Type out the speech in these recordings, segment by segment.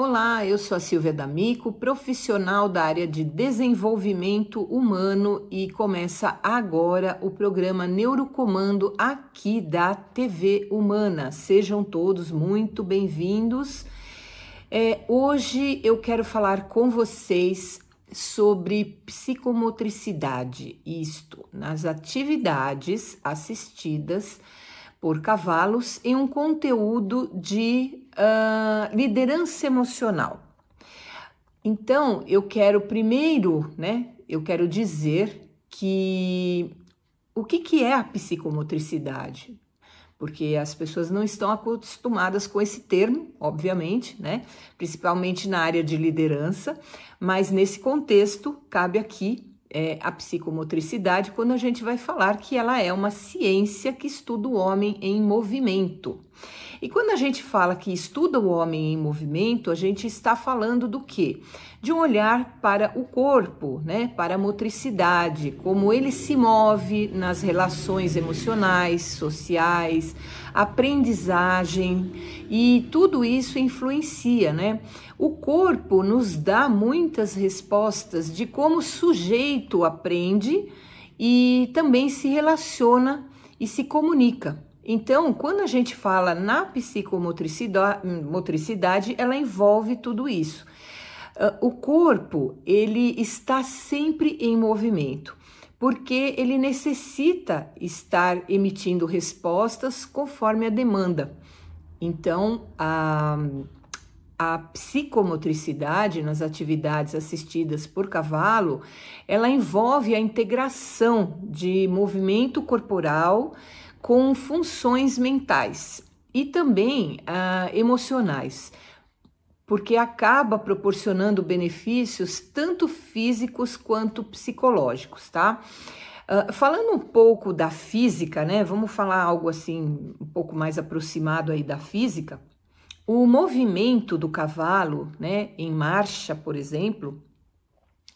Olá, eu sou a Silvia D'Amico, profissional da área de desenvolvimento humano e começa agora o programa Neurocomando aqui da TV Humana. Sejam todos muito bem-vindos. Hoje eu quero falar com vocês sobre psicomotricidade, isto nas atividades assistidas por cavalos em um conteúdo de liderança emocional. Então, eu quero primeiro, eu quero dizer que o que é a psicomotricidade? Porque as pessoas não estão acostumadas com esse termo, obviamente, principalmente na área de liderança, mas nesse contexto cabe aqui a psicomotricidade quando a gente vai falar que ela é uma ciência que estuda o homem em movimento. E quando a gente fala que estuda o homem em movimento, a gente está falando do quê? De um olhar para o corpo, para a motricidade, como ele se move nas relações emocionais, sociais, aprendizagem, e tudo isso influencia, O corpo nos dá muitas respostas de como o sujeito aprende e também se relaciona e se comunica. Então, quando a gente fala na psicomotricidade, ela envolve tudo isso. O corpo, ele está sempre em movimento, porque ele necessita estar emitindo respostas conforme a demanda. Então, a psicomotricidade nas atividades assistidas por cavalo, ela envolve a integração de movimento corporal com funções mentais e também emocionais, porque acaba proporcionando benefícios tanto físicos quanto psicológicos, tá? Falando um pouco da física, vamos falar algo assim um pouco mais aproximado aí da física. O movimento do cavalo, em marcha, por exemplo,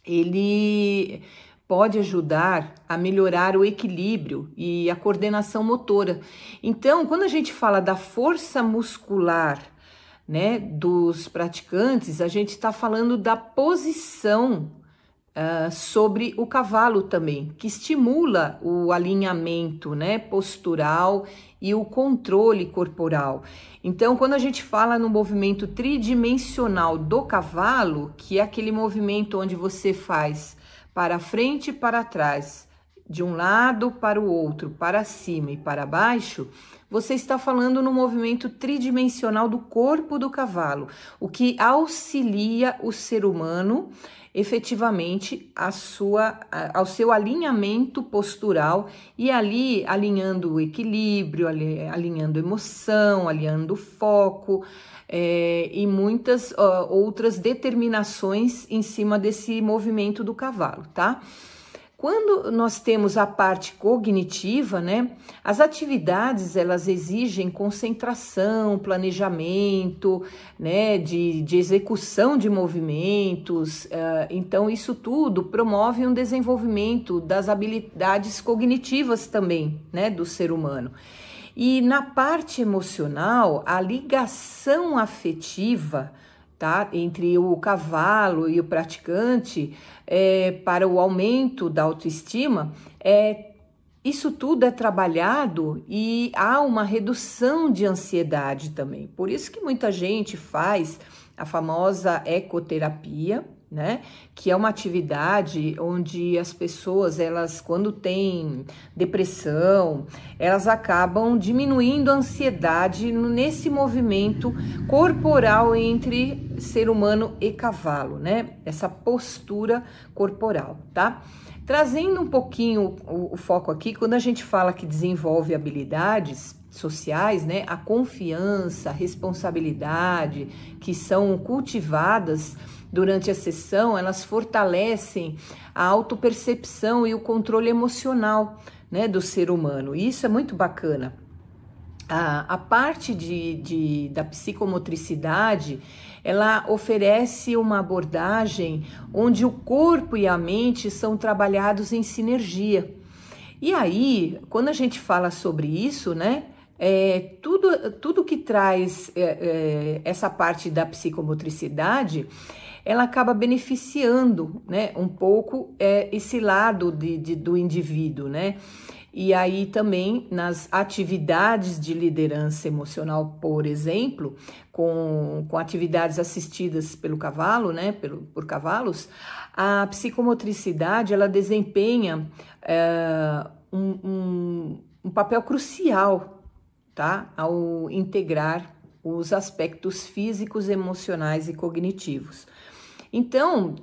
ele pode ajudar a melhorar o equilíbrio e a coordenação motora. Então, quando a gente fala da força muscular, dos praticantes, a gente está falando da posição sobre o cavalo também, que estimula o alinhamento, postural e o controle corporal. Então, quando a gente fala no movimento tridimensional do cavalo, que é aquele movimento onde você faz para frente e para trás, de um lado para o outro, para cima e para baixo, você está falando no movimento tridimensional do corpo do cavalo, o que auxilia o ser humano efetivamente ao seu alinhamento postural e ali alinhando o equilíbrio, alinhando emoção, alinhando foco e muitas outras determinações em cima desse movimento do cavalo, tá? Quando nós temos a parte cognitiva, as atividades elas exigem concentração, planejamento, de execução de movimentos, então isso tudo promove um desenvolvimento das habilidades cognitivas também, do ser humano. E na parte emocional, a ligação afetiva, entre o cavalo e o praticante, para o aumento da autoestima, isso tudo é trabalhado e há uma redução de ansiedade também. Por isso que muita gente faz a famosa ecoterapia, que é uma atividade onde as pessoas, elas quando têm depressão, elas acabam diminuindo a ansiedade nesse movimento corporal entre ser humano e cavalo, essa postura corporal, tá? Trazendo um pouquinho o foco aqui, quando a gente fala que desenvolve habilidades sociais, a confiança, a responsabilidade, que são cultivadas durante a sessão, elas fortalecem a autopercepção e o controle emocional, do ser humano. E isso é muito bacana. A parte da psicomotricidade, ela oferece uma abordagem onde o corpo e a mente são trabalhados em sinergia. E aí, quando a gente fala sobre isso, tudo que traz essa parte da psicomotricidade, ela acaba beneficiando, né, um pouco esse lado do indivíduo, né? E aí também nas atividades de liderança emocional, por exemplo, com atividades assistidas pelo cavalo, né, por cavalos, a psicomotricidade ela desempenha um papel crucial, tá, ao integrar os aspectos físicos, emocionais e cognitivos. Então,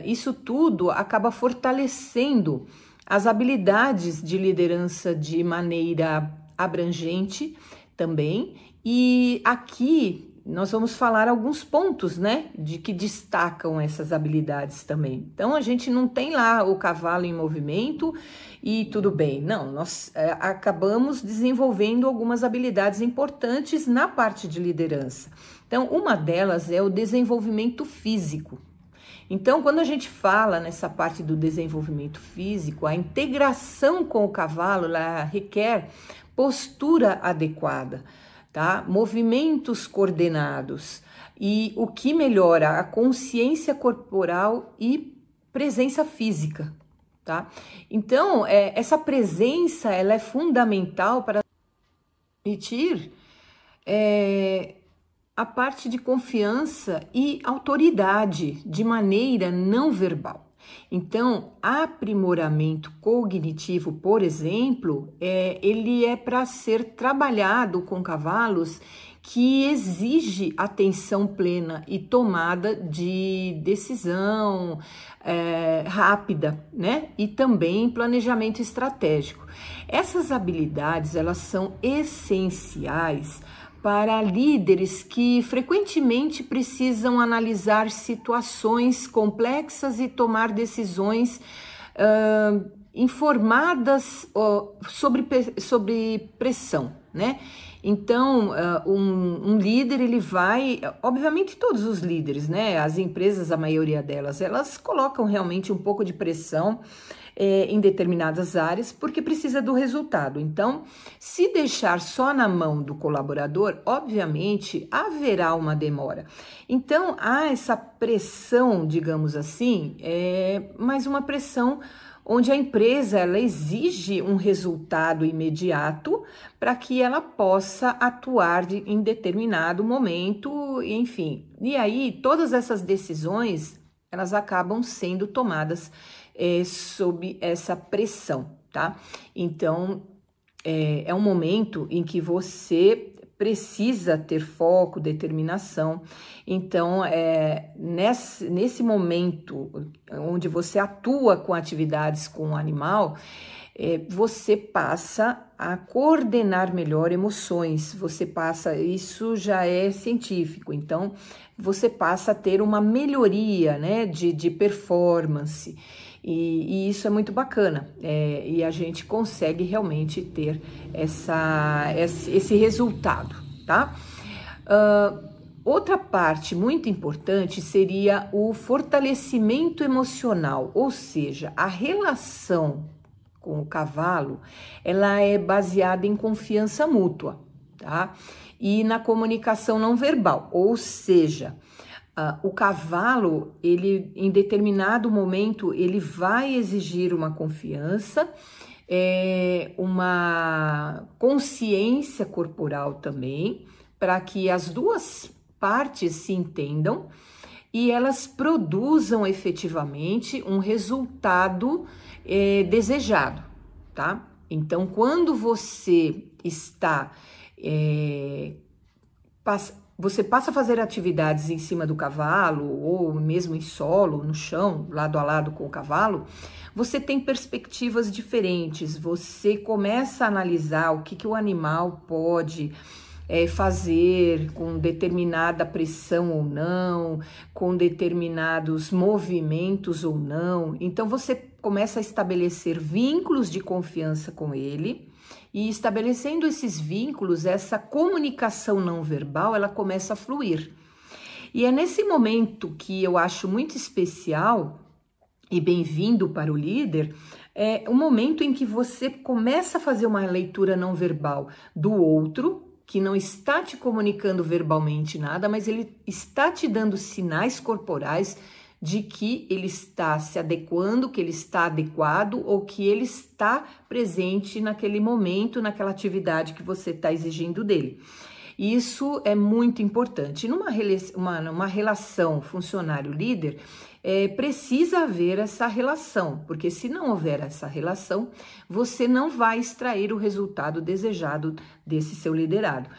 isso tudo acaba fortalecendo as habilidades de liderança de maneira abrangente também. E aqui nós vamos falar alguns pontos, né, de que destacam essas habilidades também. Então, a gente não tem lá o cavalo em movimento e tudo bem. Não, nós acabamos desenvolvendo algumas habilidades importantes na parte de liderança. Então, uma delas é o desenvolvimento físico. Então, quando a gente fala nessa parte do desenvolvimento físico, a integração com o cavalo, ela requer postura adequada, tá? Movimentos coordenados e o que melhora a consciência corporal e presença física, tá? Então, essa presença, ela é fundamental para permitir a parte de confiança e autoridade de maneira não verbal. Então, aprimoramento cognitivo, por exemplo, ele é para ser trabalhado com cavalos que exige atenção plena e tomada de decisão rápida, né? E também planejamento estratégico. Essas habilidades, elas são essenciais para líderes que frequentemente precisam analisar situações complexas e tomar decisões informadas sobre pressão, né? Então, um líder, ele vai, obviamente todos os líderes, né? As empresas, a maioria delas, elas colocam realmente um pouco de pressão em determinadas áreas, porque precisa do resultado. Então, se deixar só na mão do colaborador, obviamente haverá uma demora. Então, há essa pressão, digamos assim, mas uma pressão onde a empresa ela exige um resultado imediato para que ela possa atuar em determinado momento, enfim. E aí, todas essas decisões, elas acabam sendo tomadas sob essa pressão, tá? Então, é um momento em que você precisa ter foco, determinação. Então, nesse momento onde você atua com atividades com o animal, você passa a coordenar melhor emoções, isso já é científico, então você passa a ter uma melhoria, né, de performance. E isso é muito bacana, e a gente consegue realmente ter esse resultado, tá? Outra parte muito importante seria o fortalecimento emocional, ou seja, a relação com o cavalo, ela é baseada em confiança mútua, tá? E na comunicação não verbal, ou seja, o cavalo, ele em determinado momento, ele vai exigir uma confiança, uma consciência corporal também, para que as duas partes se entendam e elas produzam efetivamente um resultado desejado, tá? Então, quando você está você passa a fazer atividades em cima do cavalo ou mesmo em solo, no chão, lado a lado com o cavalo, você tem perspectivas diferentes, você começa a analisar o que o animal pode fazer com determinada pressão ou não, com determinados movimentos ou não. Então, você começa a estabelecer vínculos de confiança com ele, e estabelecendo esses vínculos, essa comunicação não verbal, ela começa a fluir. E é nesse momento que eu acho muito especial e bem-vindo para o líder, é o momento em que você começa a fazer uma leitura não verbal do outro, que não está te comunicando verbalmente nada, mas ele está te dando sinais corporais de que ele está se adequando, que ele está adequado ou que ele está presente naquele momento, naquela atividade que você está exigindo dele. Isso é muito importante. Numa relação funcionário-líder, precisa haver essa relação, porque se não houver essa relação, você não vai extrair o resultado desejado desse seu liderado.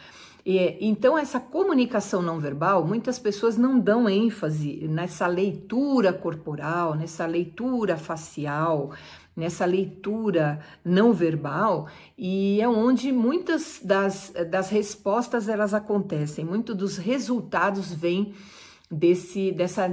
Então, essa comunicação não verbal, muitas pessoas não dão ênfase nessa leitura corporal, nessa leitura facial, nessa leitura não verbal, e é onde muitas das respostas elas acontecem, muito dos resultados vêm dessa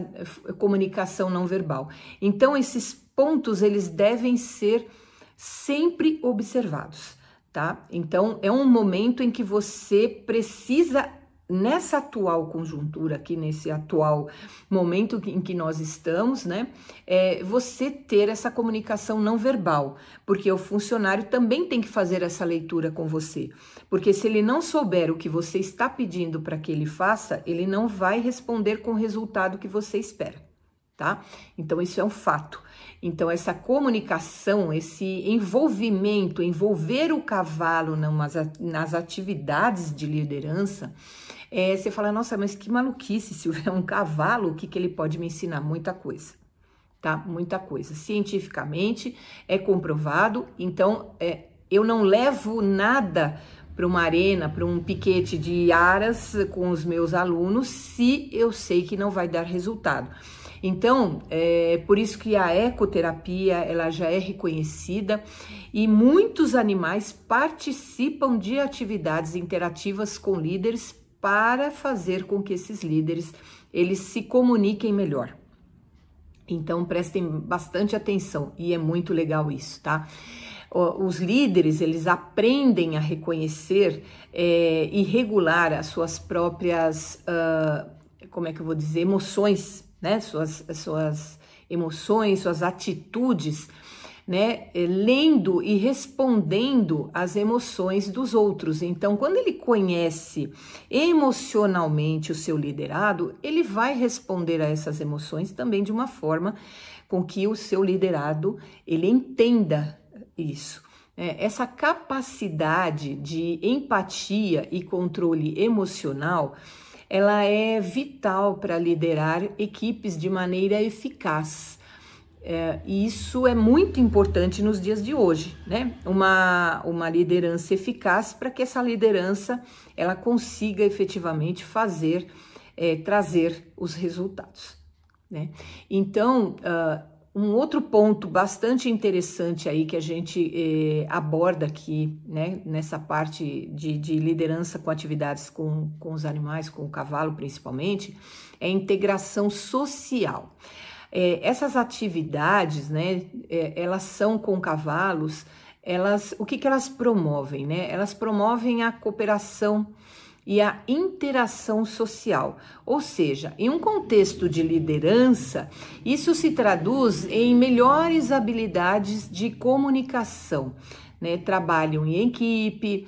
comunicação não verbal. Então, esses pontos, eles devem ser sempre observados, tá? Então, é um momento em que você precisa, nessa atual conjuntura aqui, nesse atual momento em que nós estamos, né? Você ter essa comunicação não verbal, porque o funcionário também tem que fazer essa leitura com você, porque se ele não souber o que você está pedindo para que ele faça, ele não vai responder com o resultado que você espera, tá? Então, isso é um fato. Então, essa comunicação, esse envolvimento, envolver o cavalo nas atividades de liderança, você fala, nossa, mas que maluquice, se houver um cavalo, o que ele pode me ensinar? Muita coisa, tá? Muita coisa. Cientificamente é comprovado, então eu não levo nada para uma arena, para um piquete de aras com os meus alunos, se eu sei que não vai dar resultado. Então, por isso que a ecoterapia, ela já é reconhecida e muitos animais participam de atividades interativas com líderes para fazer com que esses líderes, eles se comuniquem melhor. Então, prestem bastante atenção e é muito legal isso, tá? Os líderes, eles aprendem a reconhecer e regular as suas próprias, como é que eu vou dizer, emoções, né? Suas emoções, suas atitudes, né? Lendo e respondendo às emoções dos outros. Então, quando ele conhece emocionalmente o seu liderado, ele vai responder a essas emoções também de uma forma com que o seu liderado, ele entenda isso. Essa capacidade de empatia e controle emocional, ela é vital para liderar equipes de maneira eficaz. E isso é muito importante nos dias de hoje, né? Uma liderança eficaz para que essa liderança ela consiga efetivamente trazer os resultados, né? Então, um outro ponto bastante interessante aí que a gente aborda aqui, né, nessa parte de liderança com atividades com os animais, com o cavalo principalmente, é a integração social. Essas atividades, né, elas são com cavalos, o que elas promovem, né? Elas promovem a cooperação e a interação social, ou seja, em um contexto de liderança, isso se traduz em melhores habilidades de comunicação, né? Trabalham em equipe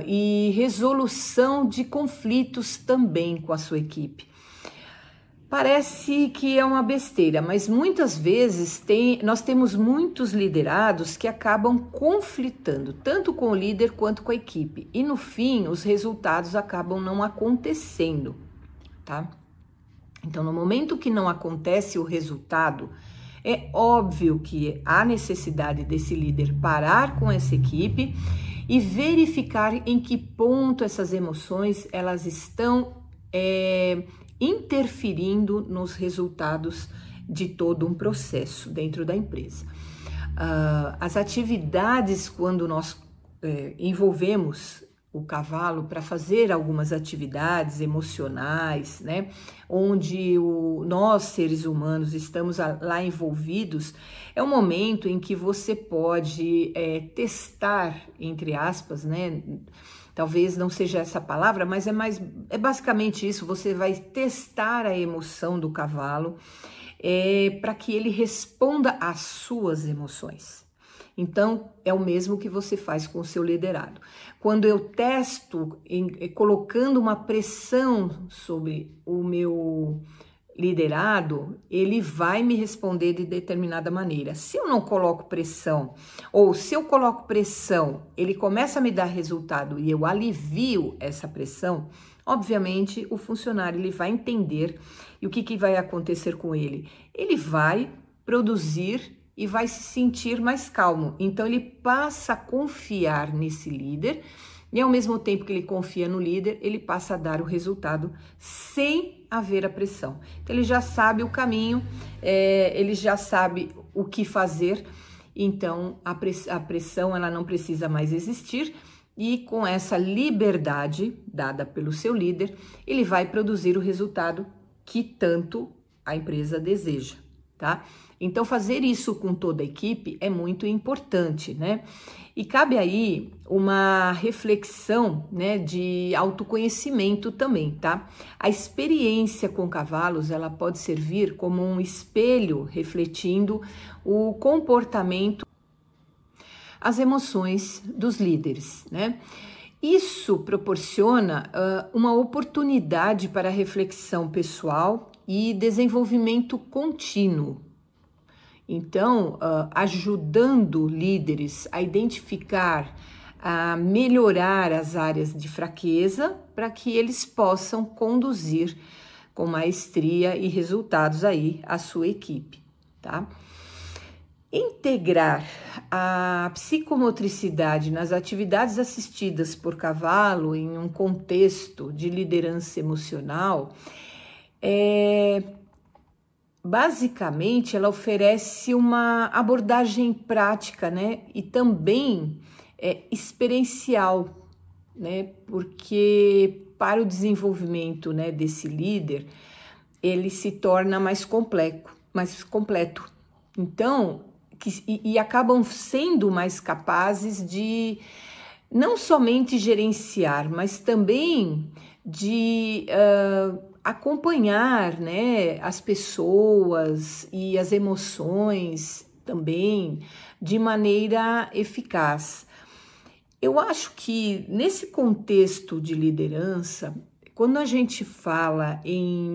e resolução de conflitos também com a sua equipe. Parece que é uma besteira, mas muitas vezes nós temos muitos liderados que acabam conflitando, tanto com o líder quanto com a equipe. E no fim, os resultados acabam não acontecendo, tá? Então, no momento que não acontece o resultado, é óbvio que há necessidade desse líder parar com essa equipe e verificar em que ponto essas emoções elas estão interferindo nos resultados de todo um processo dentro da empresa. As atividades, quando nós envolvemos o cavalo para fazer algumas atividades emocionais, né, onde nós, seres humanos, estamos lá envolvidos, é um momento em que você pode testar, entre aspas, né, talvez não seja essa palavra, mas é basicamente isso, você vai testar a emoção do cavalo, para que ele responda às suas emoções. Então, é o mesmo que você faz com o seu liderado. Quando eu testo, colocando uma pressão sobre o meu liderado, ele vai me responder de determinada maneira. Se eu não coloco pressão, ou se eu coloco pressão, ele começa a me dar resultado e eu alivio essa pressão, obviamente o funcionário ele vai entender. E o que vai acontecer com ele? Ele vai produzir e vai se sentir mais calmo. Então, ele passa a confiar nesse líder e, ao mesmo tempo que ele confia no líder, ele passa a dar o resultado sem haver a pressão. Então, ele já sabe o caminho, ele já sabe o que fazer. Então, a pressão ela não precisa mais existir e, com essa liberdade dada pelo seu líder, ele vai produzir o resultado que tanto a empresa deseja, tá? Então, fazer isso com toda a equipe é muito importante, né? E cabe aí uma reflexão, né, de autoconhecimento também, tá? A experiência com cavalos, ela pode servir como um espelho refletindo o comportamento, as emoções dos líderes, né? Isso proporciona uma oportunidade para reflexão pessoal e desenvolvimento contínuo. Então, ajudando líderes a identificar, a melhorar as áreas de fraqueza para que eles possam conduzir com maestria e resultados aí a sua equipe, tá? Integrar a psicomotricidade nas atividades assistidas por cavalo em um contexto de liderança emocional basicamente, ela oferece uma abordagem prática, né? E também experiencial, né? Porque para o desenvolvimento, né, desse líder, ele se torna mais completo. Então, e acabam sendo mais capazes de não somente gerenciar, mas também de acompanhar, né, as pessoas e as emoções também de maneira eficaz. Eu acho que nesse contexto de liderança, quando a gente fala em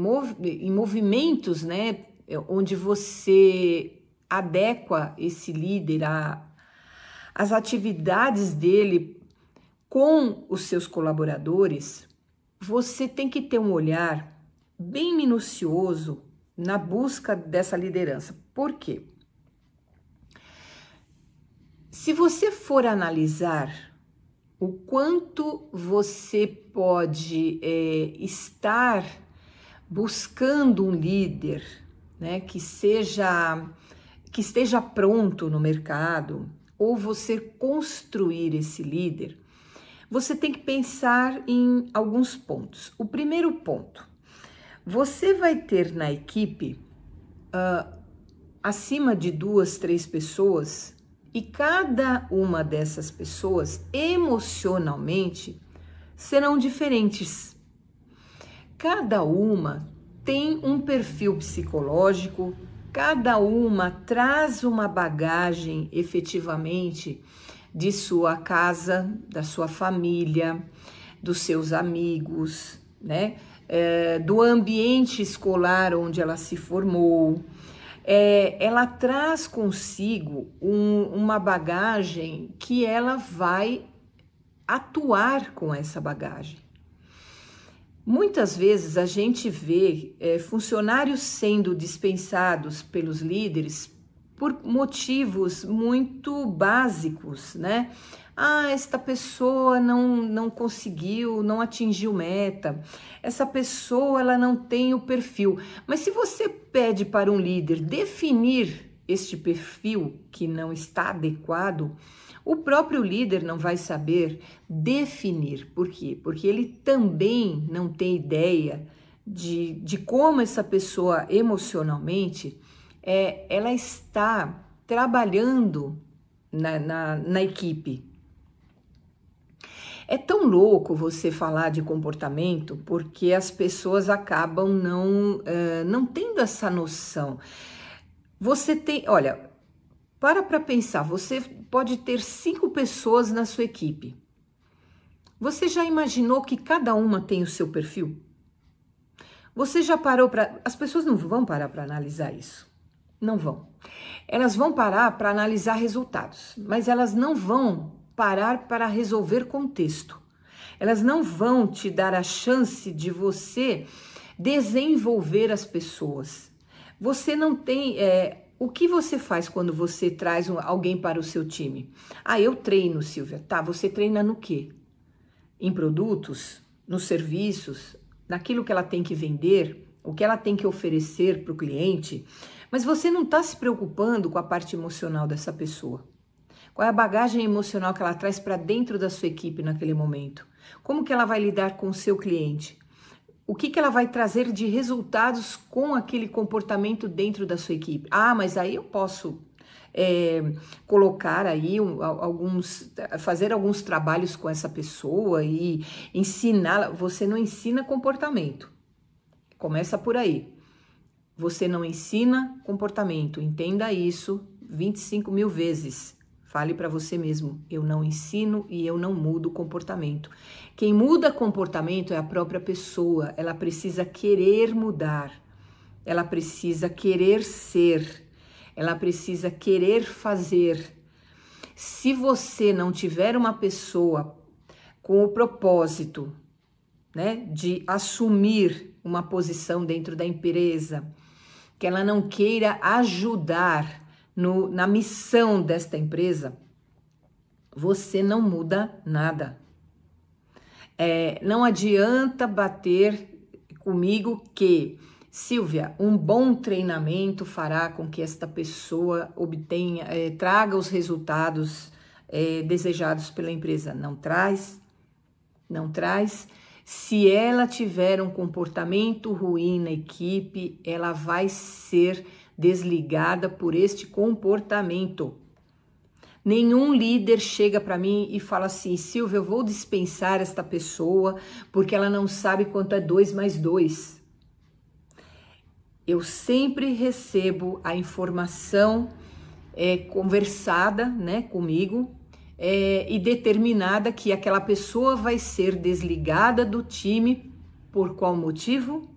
movimentos, né, onde você adequa esse líder às atividades dele com os seus colaboradores, você tem que ter um olhar bem minucioso na busca dessa liderança. Por quê? Se você for analisar o quanto você pode estar buscando um líder, né, que esteja pronto no mercado, ou você construir esse líder, você tem que pensar em alguns pontos. O primeiro ponto, você vai ter na equipe acima de 2, 3 pessoas e cada uma dessas pessoas emocionalmente serão diferentes. Cada uma tem um perfil psicológico, cada uma traz uma bagagem efetivamente de sua casa, da sua família, dos seus amigos, né? Do ambiente escolar onde ela se formou. Ela traz consigo uma bagagem que ela vai atuar com essa bagagem. Muitas vezes a gente vê funcionários sendo dispensados pelos líderes por motivos muito básicos, né? Esta pessoa não conseguiu, não atingiu meta, essa pessoa ela não tem o perfil. Mas se você pede para um líder definir este perfil que não está adequado, o próprio líder não vai saber definir. Por quê? Porque ele também não tem ideia de como essa pessoa emocionalmente ela está trabalhando na equipe. É tão louco você falar de comportamento porque as pessoas acabam não tendo essa noção. Você tem, olha, para pensar, você pode ter 5 pessoas na sua equipe. Você já imaginou que cada uma tem o seu perfil? Você já parou para... As pessoas não vão parar para analisar isso. Não vão. Elas vão parar para analisar resultados, mas elas não vão parar para resolver contexto. Elas não vão te dar a chance de você desenvolver as pessoas. Você não tem... o que você faz quando você traz alguém para o seu time? Ah, eu treino, Silvia. Tá, você treina no quê? Em produtos, nos serviços, naquilo que ela tem que vender, o que ela tem que oferecer para o cliente, mas você não está se preocupando com a parte emocional dessa pessoa. Qual é a bagagem emocional que ela traz para dentro da sua equipe naquele momento? Como que ela vai lidar com o seu cliente? O que ela vai trazer de resultados com aquele comportamento dentro da sua equipe? Ah, mas aí eu posso colocar aí fazer alguns trabalhos com essa pessoa e ensiná-la. Você não ensina comportamento. Começa por aí. Você não ensina comportamento. Entenda isso 25 mil vezes. Fale para você mesmo, eu não ensino e eu não mudo comportamento. Quem muda comportamento é a própria pessoa. Ela precisa querer mudar. Ela precisa querer ser. Ela precisa querer fazer. Se você não tiver uma pessoa com o propósito, né, de assumir uma posição dentro da empresa, que ela não queira ajudar na missão desta empresa, você não muda nada. Não adianta bater comigo que, Silvia, um bom treinamento fará com que esta pessoa obtenha, traga os resultados desejados pela empresa. Não traz, não traz. Se ela tiver um comportamento ruim na equipe, ela vai ser desligada por este comportamento. Nenhum líder chega para mim e fala assim, Silvia, eu vou dispensar esta pessoa porque ela não sabe quanto é 2 mais 2. Eu sempre recebo a informação conversada, né, comigo, e determinada que aquela pessoa vai ser desligada do time. Por qual motivo?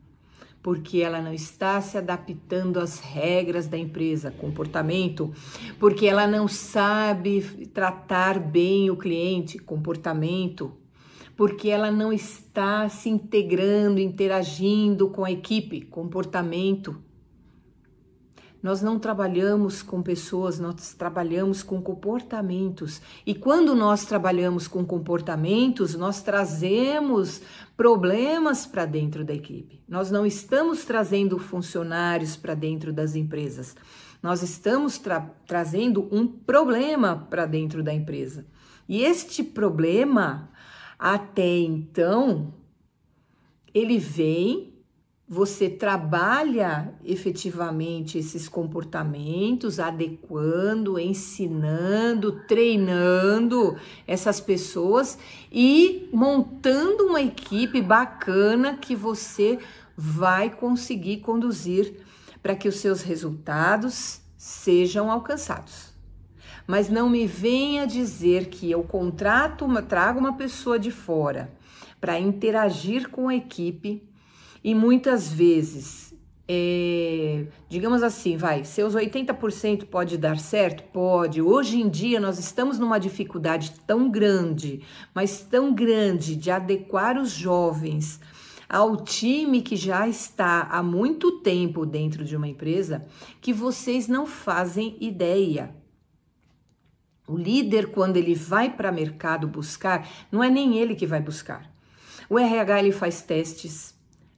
Porque ela não está se adaptando às regras da empresa, comportamento, porque ela não sabe tratar bem o cliente, comportamento, porque ela não está se integrando, interagindo com a equipe, comportamento. Nós não trabalhamos com pessoas, nós trabalhamos com comportamentos. E quando nós trabalhamos com comportamentos, nós trazemos problemas para dentro da equipe. Nós não estamos trazendo funcionários para dentro das empresas. Nós estamos trazendo um problema para dentro da empresa. E este problema, até então, ele vem... Você trabalha efetivamente esses comportamentos, adequando, ensinando, treinando essas pessoas e montando uma equipe bacana que você vai conseguir conduzir para que os seus resultados sejam alcançados. Mas não me venha dizer que eu trago uma pessoa de fora para interagir com a equipe. E muitas vezes, digamos assim, seus 80% pode dar certo? Pode. Hoje em dia nós estamos numa dificuldade tão grande, mas tão grande de adequar os jovens ao time que já está há muito tempo dentro de uma empresa, que vocês não fazem ideia. O líder, quando ele vai para o mercado buscar, não é nem ele que vai buscar. O RH ele faz testes.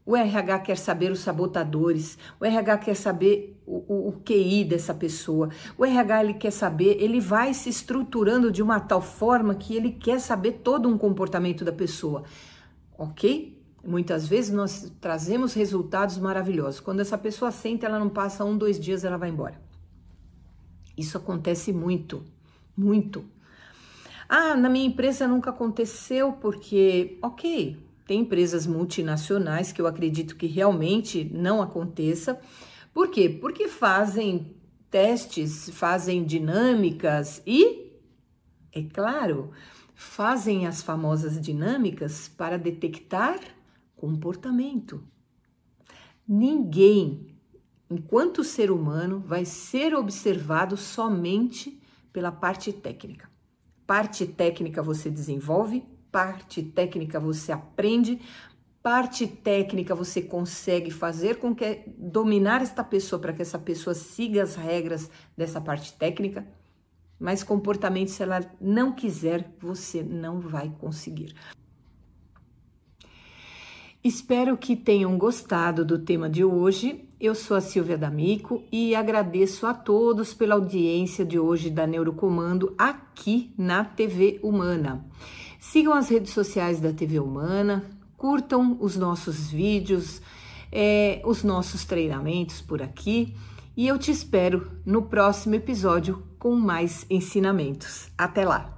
O RH quer saber os sabotadores, o RH quer saber o QI dessa pessoa, o RH ele quer saber, ele vai se estruturando de uma tal forma que ele quer saber todo um comportamento da pessoa, ok? Muitas vezes nós trazemos resultados maravilhosos, quando essa pessoa senta, ela não passa 1, 2 dias, ela vai embora. Isso acontece muito, muito. Ah, na minha empresa nunca aconteceu porque, ok, tem empresas multinacionais que eu acredito que realmente não aconteça. Por quê? Porque fazem testes, fazem dinâmicas e, é claro, fazem as famosas dinâmicas para detectar comportamento. Ninguém, enquanto ser humano, vai ser observado somente pela parte técnica. Parte técnica você desenvolve, parte técnica você aprende, parte técnica você consegue fazer com que dominar esta pessoa para que essa pessoa siga as regras dessa parte técnica, mas comportamento, se ela não quiser, você não vai conseguir. Espero que tenham gostado do tema de hoje. Eu sou a Silvia D'Amico e agradeço a todos pela audiência de hoje da Neurocomando aqui na TV Humana. Sigam as redes sociais da TV Humana, curtam os nossos vídeos, os nossos treinamentos por aqui e eu te espero no próximo episódio com mais ensinamentos. Até lá!